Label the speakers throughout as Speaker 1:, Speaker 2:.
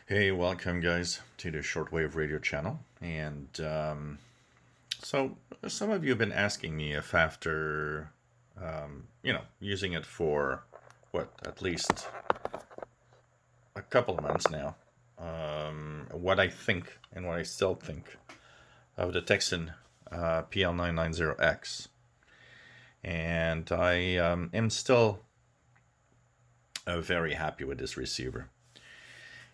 Speaker 1: Hey, welcome guys to the Shortwave radio channel. And so some of you have been asking me if after, using it for at least a couple of months now, what I think and what I still think of the Tecsun PL-990X. And I am still very happy with this receiver.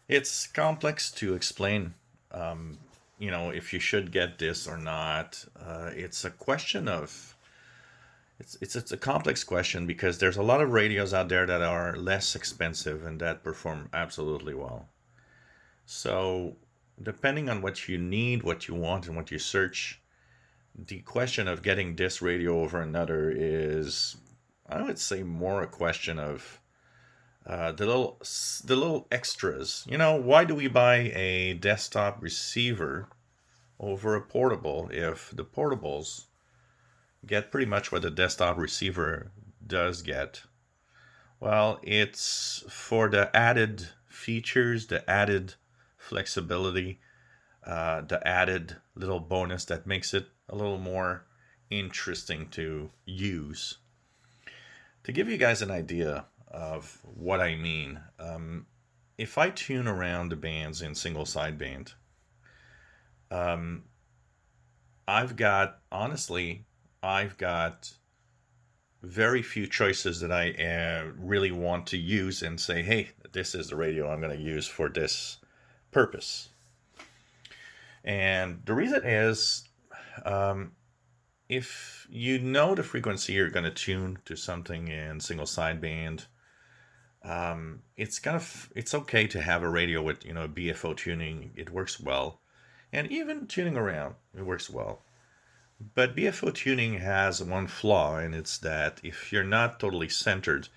Speaker 1: It's complex to explain, if you should get this or not. It's a question of it's a complex question because there's a lot of radios out there that are less expensive and that perform absolutely well. So depending on what you need, what you want, and what you search, the question of getting this radio over another is, I would say, more a question of the little extras. Why do we buy a desktop receiver over a portable if the portables get pretty much what the desktop receiver does get? Well, it's for the added features, the added flexibility, the added little bonus that makes it a little more interesting to use. To give you guys an idea of what I mean, if I tune around the bands in single sideband, um, I've got very few choices that I really want to use and say, hey, this is the radio I'm going to use for this purpose. And the reason is, if you know the frequency you're going to tune to something in single sideband, it's okay to have a radio with BFO tuning. It works well, and even tuning around, it works well. But BFO tuning has one flaw, and it's that if you're not totally centered,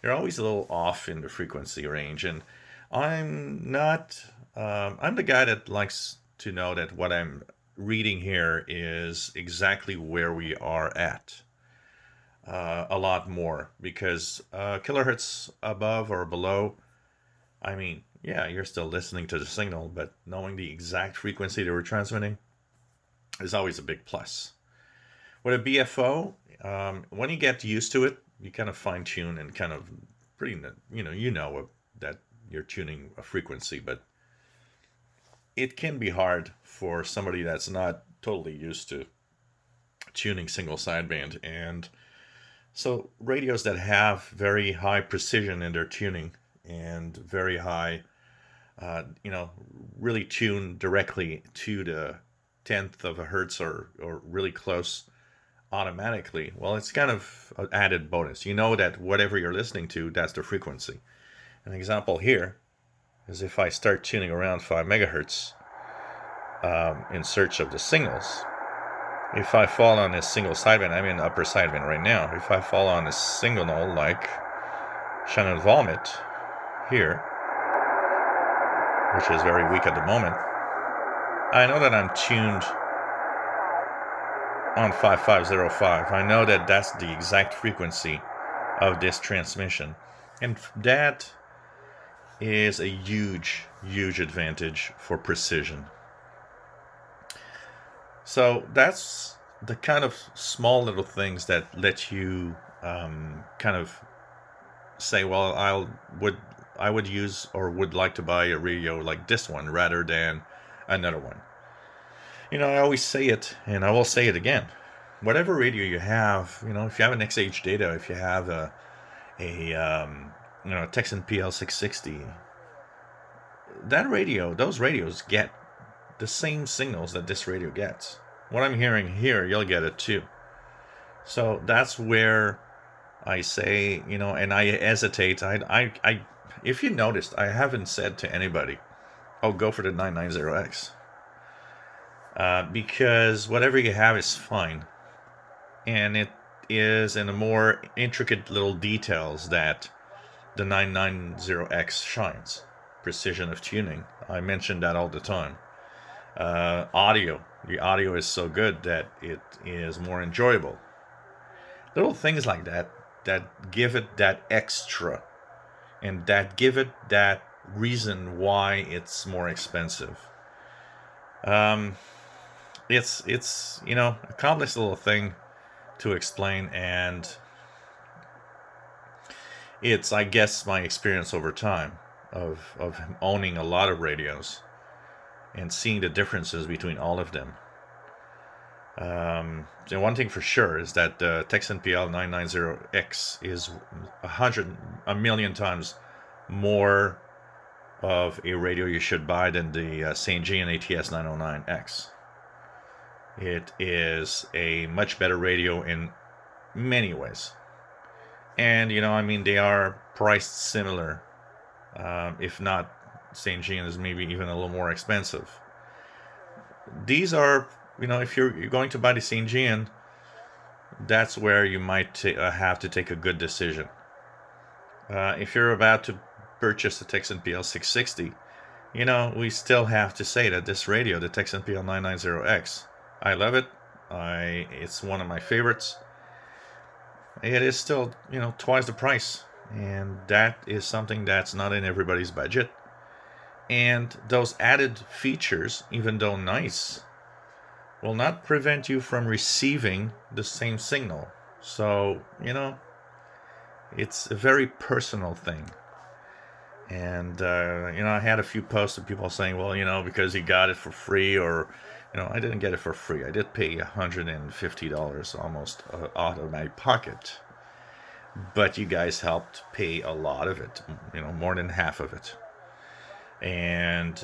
Speaker 1: you're always a little off in the frequency range. And I'm not. I'm the guy that likes to know that what I'm reading here is exactly where we are at. A lot more, because kilohertz above or below, I mean, yeah, you're still listening to the signal, but knowing the exact frequency that we're transmitting is always a big plus. With a BFO, when you get used to it, you kind of fine tune and kind of pretty, that you're tuning a frequency, but it can be hard for somebody that's not totally used to tuning single sideband. And so radios that have very high precision in their tuning and very high, really tune directly to the tenth of a hertz or really close automatically, well, it's kind of an added bonus. You know that whatever you're listening to, that's the frequency. An example here is if I start tuning around 5 megahertz in search of the signals. If I fall on a single sideband, I'm in upper sideband right now. If I fall on a signal like Shannon Vomit here, which is very weak at the moment, I know that I'm tuned on 5505. I know that that's the exact frequency of this transmission. And that is a huge, huge advantage for precision. So that's the kind of small little things that let you kind of say, well, I would use or would like to buy a radio like this one rather than another one. I always say it, and I will say it again. Whatever radio you have, if you have an XH data, if you have a Tecsun PL-660, those radios get the same signals that this radio gets. What I'm hearing here, you'll get it too. So that's where I say, and I hesitate. I if you noticed, I haven't said to anybody, "Oh, go for the 990X," because whatever you have is fine, and it is in the more intricate little details that the 990X shines. Precision of tuning, I mention that all the time. Audio, the audio is so good that it is more enjoyable. Little things like that give it that extra, and that give it that reason why it's more expensive. Um, it's a complex little thing to explain, and it's, I guess, my experience over time of owning a lot of radios and seeing the differences between all of them. So one thing for sure is that the Tecsun PL-990x is a million times more of a radio you should buy than the St. Gian ATS-909X. It is a much better radio in many ways. And, they are priced similar. If not, St. Gian is maybe even a little more expensive. These are, if you're going to buy the St. Gian, that's where you might have to take a good decision. If you're about to purchase the Tecsun PL-660, we still have to say that this radio, the Tecsun PL-990X, I love it. It's one of my favorites. It is still, twice the price. And that is something that's not in everybody's budget. And those added features, even though nice, will not prevent you from receiving the same signal. So, it's a very personal thing. And, I had a few posts of people saying, well, because he got it for free, or, I didn't get it for free. I did pay $150 almost out of my pocket. But you guys helped pay a lot of it, more than half of it. And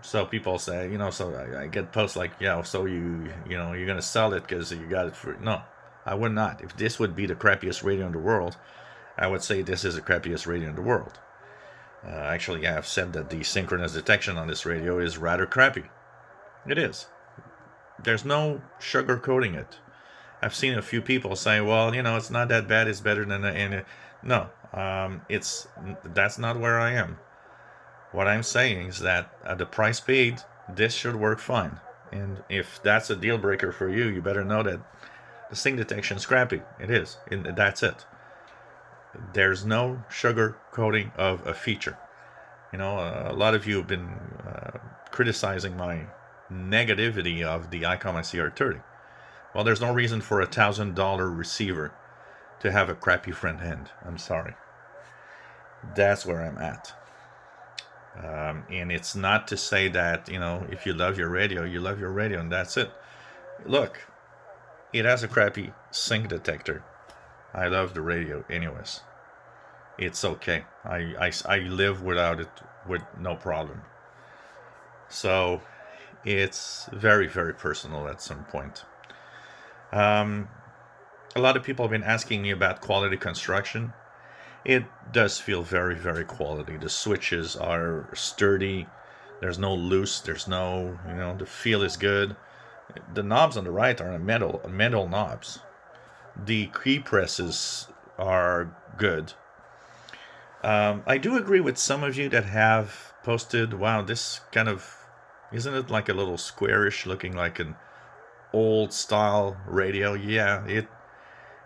Speaker 1: so people say, so I get posts like, so you're going to sell it because you got it for... No, I would not. If this would be the crappiest radio in the world, I would say this is the crappiest radio in the world. Actually, I have said that the synchronous detection on this radio is rather crappy. It is. There's no sugarcoating it. I've seen a few people say, well, it's not that bad, it's better than... No, that's not where I am. What I'm saying is that at the price paid, this should work fine. And if that's a deal breaker for you, you better know that the sync detection is crappy. It is. And that's it. There's no sugar coating of a feature. A lot of you have been criticizing my negativity of the ICOM ICR30. Well, there's no reason for a $1,000 receiver to have a crappy front end. I'm sorry. That's where I'm at. And it's not to say that, if you love your radio, you love your radio, and that's it. Look, it has a crappy sync detector. I love the radio anyways. It's okay. I live without it with no problem. So it's very, very personal at some point. A lot of people have been asking me about quality construction. It does feel very, very quality. The switches are sturdy. There's no loose. There's no, the feel is good. The knobs on the right are metal knobs. The key presses are good. I do agree with some of you that have posted, wow, this kind of, isn't it like a little squarish, looking like an old style radio? Yeah,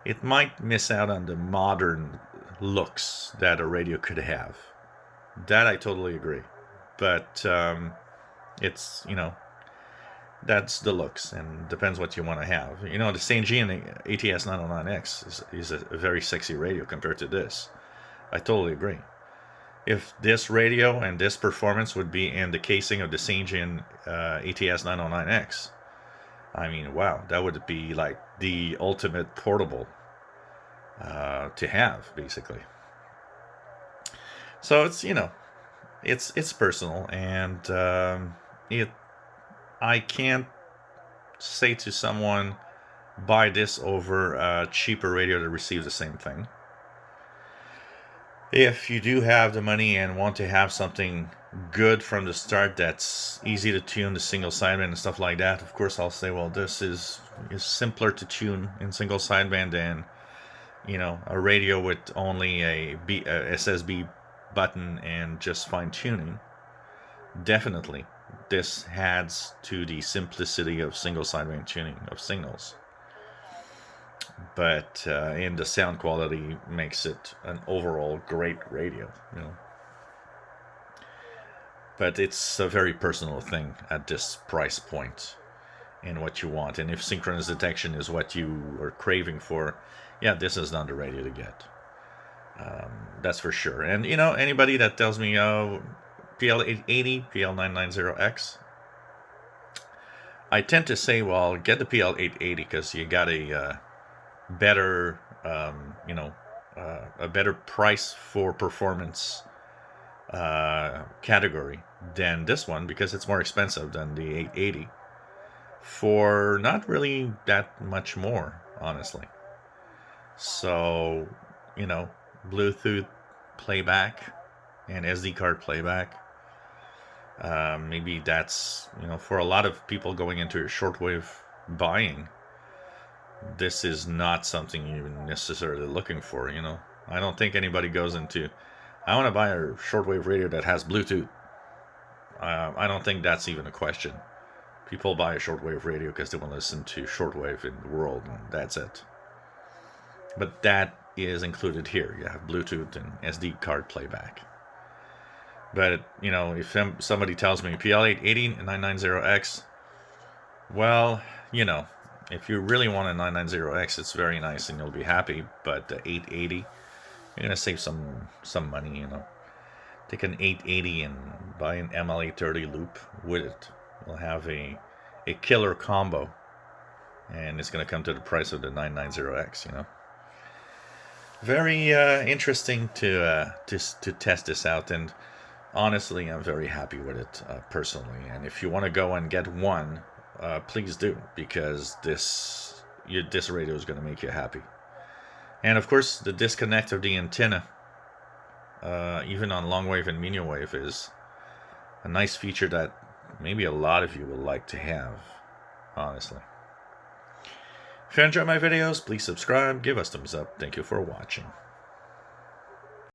Speaker 1: it might miss out on the modern looks that a radio could have. That I totally agree. But it's, that's the looks, and depends what you want to have. The St. Gian ATS-909X is a very sexy radio compared to this. I totally agree. If this radio and this performance would be in the casing of the St. Gian ATS-909X, I mean, wow, that would be like the ultimate portable to have, basically. So it's, it's personal, and I can't say to someone, buy this over a cheaper radio to receive the same thing. If you do have the money and want to have something good from the start that's easy to tune, the single sideband and stuff like that, of course I'll say, well, this is simpler to tune in single sideband than, a radio with only a SSB button and just fine tuning. Definitely, this adds to the simplicity of single sideband tuning of signals. But and the sound quality makes it an overall great radio. But it's a very personal thing at this price point and what you want. And if synchronous detection is what you are craving for, yeah, this is not the radio to get. That's for sure. And you know, anybody that tells me, oh, PL-880, PL-990x, I tend to say, well, get the PL-880 because you got a better, a better price for performance category than this one because it's more expensive than the 880 for not really that much more, honestly. So, you know, Bluetooth playback and SD card playback. Maybe that's, you know, for a lot of people going into shortwave buying, this is not something you're necessarily looking for, you know. I don't think anybody goes into, I want to buy a shortwave radio that has Bluetooth. I don't think that's even a question. People buy a shortwave radio because they want to listen to shortwave in the world, and that's it. But that is included here. You have Bluetooth and SD card playback. But, you know, if somebody tells me PL-880 and 990X, well, you know, if you really want a 990X, it's very nice and you'll be happy. But the 880, you're going to save some money, you know. Take an 880 and buy an ML830 loop with it. You'll have a killer combo. And it's going to come to the price of the 990X, you know. Very interesting to test this out, and honestly, I'm very happy with it personally. And if you want to go and get one, please do, because this radio is going to make you happy. And of course, the disconnect of the antenna, even on long wave and medium wave, is a nice feature that maybe a lot of you will like to have, honestly. If you enjoy my videos, please subscribe, give us thumbs up. Thank you for watching.